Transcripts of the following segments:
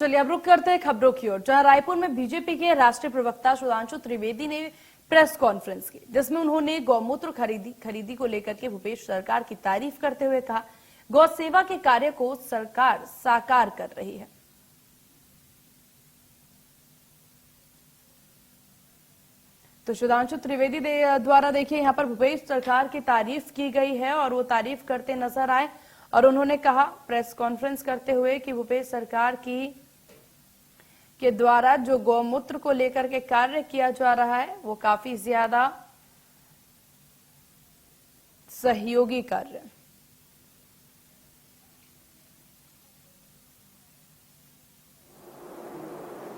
चलिए अब रुक करते हैं खबरों की ओर, जहां रायपुर में बीजेपी के राष्ट्रीय प्रवक्ता सुधांशु त्रिवेदी ने प्रेस कॉन्फ्रेंस की, जिसमें उन्होंने गौमूत्र खरीदी को लेकर के भूपेश सरकार की तारीफ करते हुए कहा, गौ सेवा के कार्य को सरकार साकार कर रही है। तो सुधांशु त्रिवेदी द्वारा देखिए यहाँ पर भूपेश सरकार की तारीफ की गई है और वो तारीफ करते नजर आए और उन्होंने कहा प्रेस कॉन्फ्रेंस करते हुए कि भूपेश सरकार के द्वारा जो गौमूत्र को लेकर के कार्य किया जा रहा है वो काफी ज्यादा सहयोगी कार्य है।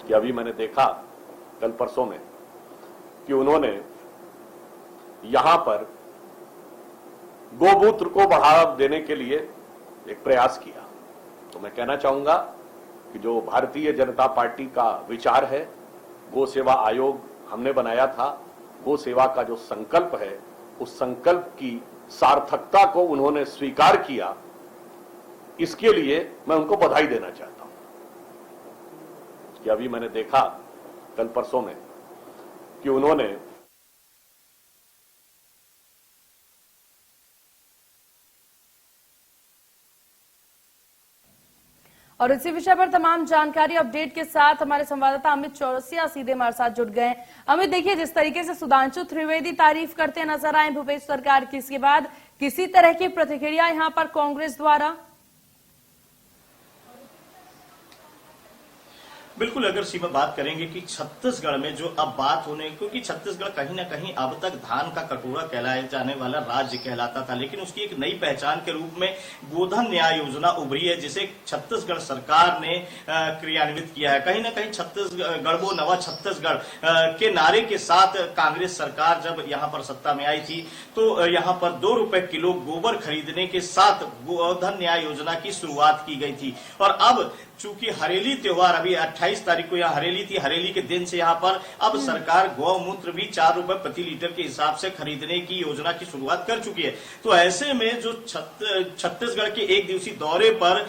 कि अभी मैंने देखा कल परसों में कि उन्होंने यहां पर गोमूत्र को बढ़ावा देने के लिए एक प्रयास किया। तो मैं कहना चाहूंगा कि जो भारतीय जनता पार्टी का विचार है, गो सेवा आयोग हमने बनाया था, गो सेवा का जो संकल्प है उस संकल्प की सार्थकता को उन्होंने स्वीकार किया। इसके लिए मैं उनको बधाई देना चाहता हूं कि अभी मैंने देखा कल परसों में कि उन्होंने और इसी विषय पर तमाम जानकारी अपडेट के साथ हमारे संवाददाता अमित चौरसिया सीधे हमारे साथ जुड़ गए। अमित, देखिए जिस तरीके से सुधांशु त्रिवेदी तारीफ करते नजर आए भूपेश सरकार की, इसके बाद किसी तरह की प्रतिक्रिया यहां पर कांग्रेस द्वारा? बिल्कुल, अगर सीमा बात करेंगे कि छत्तीसगढ़ में जो अब बात होने, क्योंकि छत्तीसगढ़ कहीं ना कहीं अब तक धान का कटोरा कहलाया जाने वाला राज्य कहलाता था, लेकिन उसकी एक नई पहचान के रूप में गोधन न्याय योजना उभरी है, जिसे छत्तीसगढ़ सरकार ने क्रियान्वित किया है। कहीं ना कहीं छत्तीसगढ़ वो नवा छत्तीसगढ़ के नारे के साथ कांग्रेस सरकार जब यहाँ पर सत्ता में आई थी तो यहाँ पर 2 रुपए किलो गोबर खरीदने के साथ गोधन न्याय योजना की शुरुआत की गई थी। और अब चूंकि हरेली त्योहार अभी 28 तारीख को यहाँ हरेली थी, हरेली के दिन से यहाँ पर अब सरकार गौमूत्र भी 4 रुपए प्रति लीटर के हिसाब से खरीदने की योजना की शुरुआत कर चुकी है। तो ऐसे में जो छत्तीसगढ़ के एक दिवसीय दौरे पर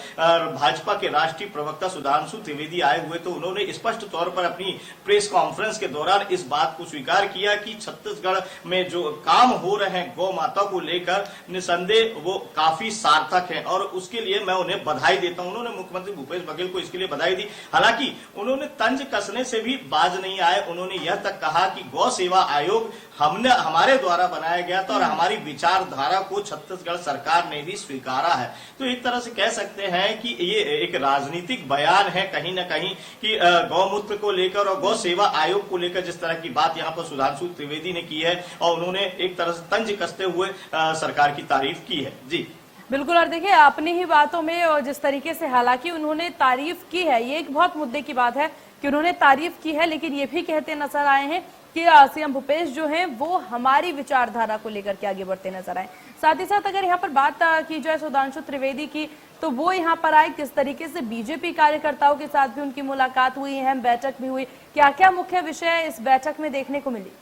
भाजपा के राष्ट्रीय प्रवक्ता सुधांशु त्रिवेदी आए हुए, तो उन्होंने स्पष्ट तौर पर अपनी प्रेस कॉन्फ्रेंस के दौरान इस बात को स्वीकार किया कि छत्तीसगढ़ में जो काम हो रहे हैं गौ माता को लेकर, निसंदेह वो काफी सार्थक है और उसके लिए मैं उन्हें बधाई देता हूं। उन्होंने मुख्यमंत्री भूपेश बघेल को इसके लिए बधाई दी। हालांकि उन्होंने तंज कसने से भी बाज नहीं आए। उन्होंने यह तक कहा कि गौ सेवा आयोग हमारे द्वारा बनाया गया था और हमारी विचारधारा को छत्तीसगढ़ सरकार ने भी स्वीकारा है। तो एक तरह से कह सकते हैं कि ये एक राजनीतिक बयान है कहीं ना कहीं कि गौमूत्र को लेकर और गौ सेवा आयोग को लेकर जिस तरह की बात यहाँ पर सुधांशु त्रिवेदी ने की है और उन्होंने एक तरह से तंज कसते हुए सरकार की तारीफ की है। जी बिल्कुल, और देखिए अपनी ही बातों में और जिस तरीके से हालांकि उन्होंने तारीफ की है, ये एक बहुत मुद्दे की बात है कि उन्होंने तारीफ की है, लेकिन ये भी कहते नजर आए हैं कि सीएम भूपेश जो हैं वो हमारी विचारधारा को लेकर के आगे बढ़ते नजर आए। साथ ही साथ अगर यहाँ पर बात की जाए सुधांशु त्रिवेदी की, तो वो यहाँ पर आए, किस तरीके से बीजेपी कार्यकर्ताओं के साथ भी उनकी मुलाकात हुई है, बैठक भी हुई, क्या क्या मुख्य विषय इस बैठक में देखने को मिली?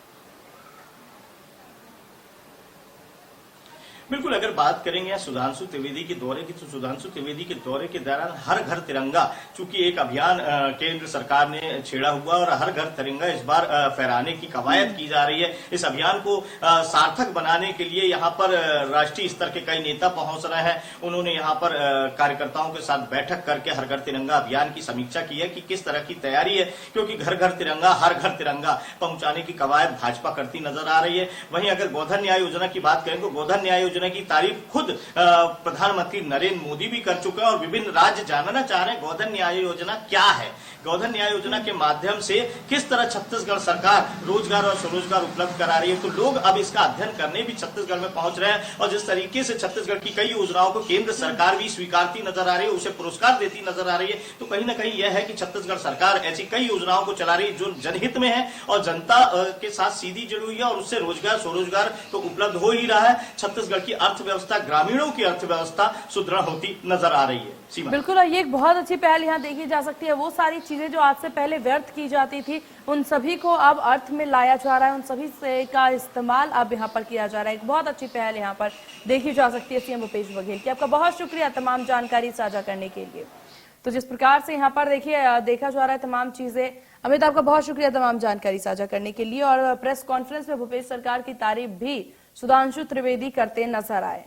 बिल्कुल, अगर बात करेंगे सुधांशु त्रिवेदी के दौरे की, तो सुधांशु त्रिवेदी के दौरे के दौरान हर घर तिरंगा, चूंकि एक अभियान केंद्र सरकार ने छेड़ा हुआ और हर घर तिरंगा इस बार फहराने की कवायद की जा रही है। इस अभियान को सार्थक बनाने के लिए यहाँ पर राष्ट्रीय स्तर के कई नेता पहुंच रहे हैं। उन्होंने यहाँ पर कार्यकर्ताओं के साथ बैठक करके हर घर तिरंगा अभियान की समीक्षा की है कि किस तरह की तैयारी है, क्योंकि घर घर तिरंगा, हर घर तिरंगा पहुंचाने की कवायद भाजपा करती नजर आ रही है। वहीं अगर गोधन न्याय योजना की बात करें तो गोधन न्याय योजना की तारीफ खुद प्रधानमंत्री नरेंद्र मोदी भी कर चुके हैं और विभिन्न राज्य जानना चाह रहे हैं गोधन न्याय योजना क्या है। गोधन न्याय योजना के माध्यम से किस तरह छत्तीसगढ़ सरकार रोजगार और स्वरोजगार उपलब्ध करा रही है, तो लोग अब इसका अध्ययन करने भी छत्तीसगढ़ में पहुंच रहे हैं। और जिस तरीके से छत्तीसगढ़ की कई योजनाओं को केंद्र सरकार भी स्वीकारती नजर आ रही है, उसे पुरस्कार देती नजर आ रही है, तो कहीं ना कहीं यह है कि छत्तीसगढ़ सरकार ऐसी कई योजनाओं को चला रही है जो जनहित में है और जनता के साथ सीधी जुड़ी हुई है और उससे रोजगार स्वरोजगार तो उपलब्ध हो ही रहा है। छत्तीसगढ़ की अर्थव्यवस्था, ग्रामीणों की अर्थव्यवस्था सुदृढ़ होती नजर आ रही है। बिल्कुल, और ये एक बहुत अच्छी पहल यहाँ देखी जा सकती है। वो सारी चीजें जो आज से पहले व्यर्थ की जाती थी उन सभी को अब अर्थ में लाया जा रहा है, उन सभी से का इस्तेमाल अब यहाँ पर किया जा रहा है। एक बहुत अच्छी पहल यहाँ पर देखी जा सकती है सीएम भूपेश बघेल की। आपका बहुत शुक्रिया तमाम जानकारी साझा करने के लिए। तो जिस प्रकार से यहाँ पर देखिए देखा जा रहा है तमाम चीजें। अमित, आपका बहुत शुक्रिया तमाम जानकारी साझा करने के लिए। और प्रेस कॉन्फ्रेंस में भूपेश सरकार की तारीफ भी सुधांशु त्रिवेदी करते नजर आए।